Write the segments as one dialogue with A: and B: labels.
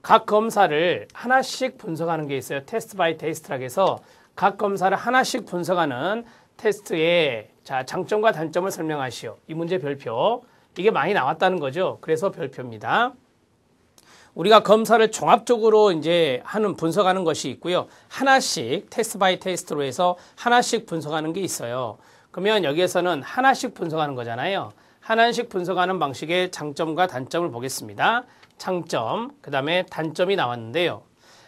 A: 각 검사를 하나씩 분석하는 게 있어요. 테스트 바이 테스트라고 해서 각 검사를 하나씩 분석하는 테스트의 자, 장점과 단점을 설명하시오. 이 문제 별표. 이게 많이 나왔다는 거죠. 그래서 별표입니다. 우리가 검사를 종합적으로 이제 분석하는 것이 있고요. 하나씩 테스트 바이 테스트로 해서 하나씩 분석하는 게 있어요. 그러면 여기에서는 하나씩 분석하는 거잖아요. 하나씩 분석하는 방식의 장점과 단점을 보겠습니다. 장점, 그 다음에 단점이 나왔는데요.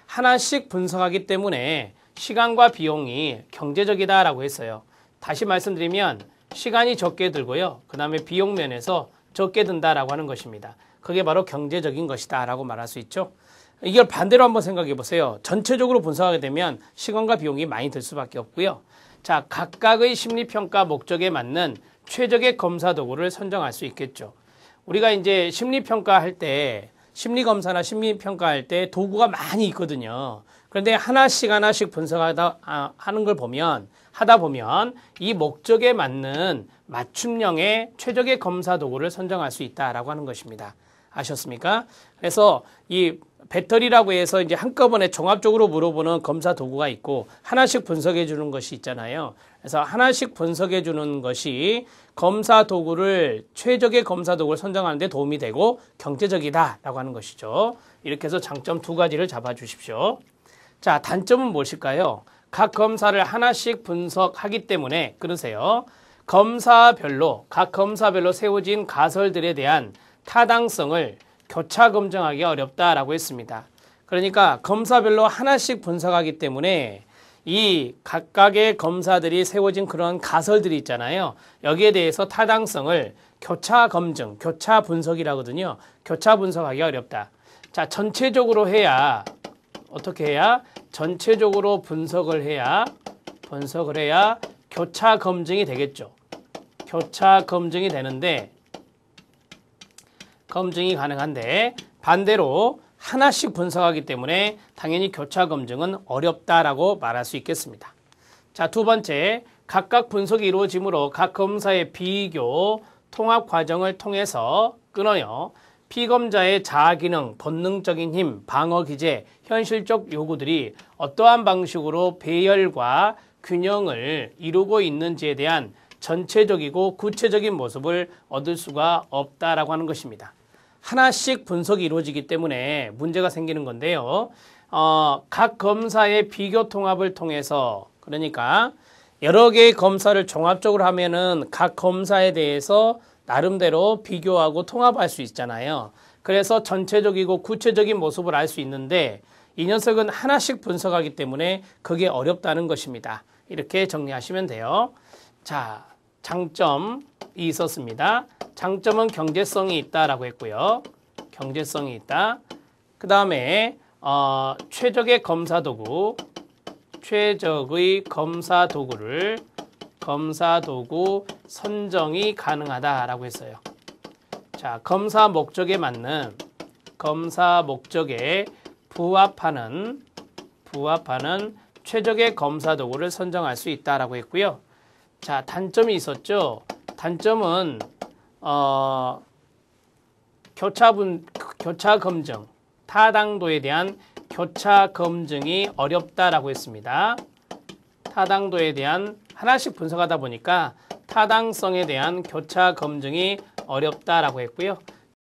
A: 하나씩 분석하기 때문에 시간과 비용이 경제적이다라고 했어요. 다시 말씀드리면 시간이 적게 들고요. 그 다음에 비용 면에서 적게 든다라고 하는 것입니다. 그게 바로 경제적인 것이다 라고 말할 수 있죠. 이걸 반대로 한번 생각해 보세요. 전체적으로 분석하게 되면 시간과 비용이 많이 들 수밖에 없고요. 자, 각각의 심리평가 목적에 맞는 최적의 검사 도구를 선정할 수 있겠죠. 우리가 이제 심리평가할 때 심리검사나 심리평가할 때 도구가 많이 있거든요. 그런데 하나씩 하는 걸 하다 보면 이 목적에 맞는 맞춤형의 최적의 검사 도구를 선정할 수 있다라고 하는 것입니다. 아셨습니까? 그래서 이 배터리라고 해서 이제 한꺼번에 종합적으로 물어보는 검사 도구가 있고 하나씩 분석해 주는 것이 있잖아요. 그래서 하나씩 분석해 주는 것이 검사 도구를 최적의 검사 도구를 선정하는 데 도움이 되고 경제적이다라고 하는 것이죠. 이렇게 해서 장점 두 가지를 잡아 주십시오. 자, 단점은 무엇일까요? 각 검사를 하나씩 분석하기 때문에 그러세요. 각 검사별로 세워진 가설들에 대한 타당성을 교차 검증하기 어렵다라고 했습니다. 그러니까 검사별로 하나씩 분석하기 때문에 이 각각의 검사들이 세워진 그런 가설들이 있잖아요. 여기에 대해서 타당성을 교차 검증, 교차 분석이라거든요. 교차 분석하기 어렵다. 자, 전체적으로 해야 어떻게 해야? 전체적으로 분석을 해야 교차 검증이 되겠죠. 교차 검증이 되는데 검증이 가능한데 반대로 하나씩 분석하기 때문에 당연히 교차 검증은 어렵다라고 말할 수 있겠습니다. 자, 두 번째, 각각 분석이 이루어지므로 각 검사의 비교, 통합 과정을 통해서 끊어요. 피검자의 자아기능, 본능적인 힘, 방어 기제, 현실적 요구들이 어떠한 방식으로 배열과 균형을 이루고 있는지에 대한 전체적이고 구체적인 모습을 얻을 수가 없다라고 하는 것입니다. 하나씩 분석이 이루어지기 때문에 문제가 생기는 건데요. 각 검사의 비교 통합을 통해서 그러니까 여러 개의 검사를 종합적으로 하면은 각 검사에 대해서 나름대로 비교하고 통합할 수 있잖아요. 그래서 전체적이고 구체적인 모습을 알 수 있는데 이 녀석은 하나씩 분석하기 때문에 그게 어렵다는 것입니다. 이렇게 정리하시면 돼요. 자, 장점이 있었습니다. 장점은 경제성이 있다라고 했고요. 경제성이 있다. 그 다음에 최적의 검사 도구, 최적의 검사 도구 선정이 가능하다라고 했어요. 자, 검사 목적에 부합하는 최적의 검사 도구를 선정할 수 있다라고 했고요. 자, 단점이 있었죠. 단점은 교차 검증, 타당도에 대한 교차 검증이 어렵다라고 했습니다. 타당도에 대한 하나씩 분석하다 보니까 타당성에 대한 교차 검증이 어렵다라고 했고요.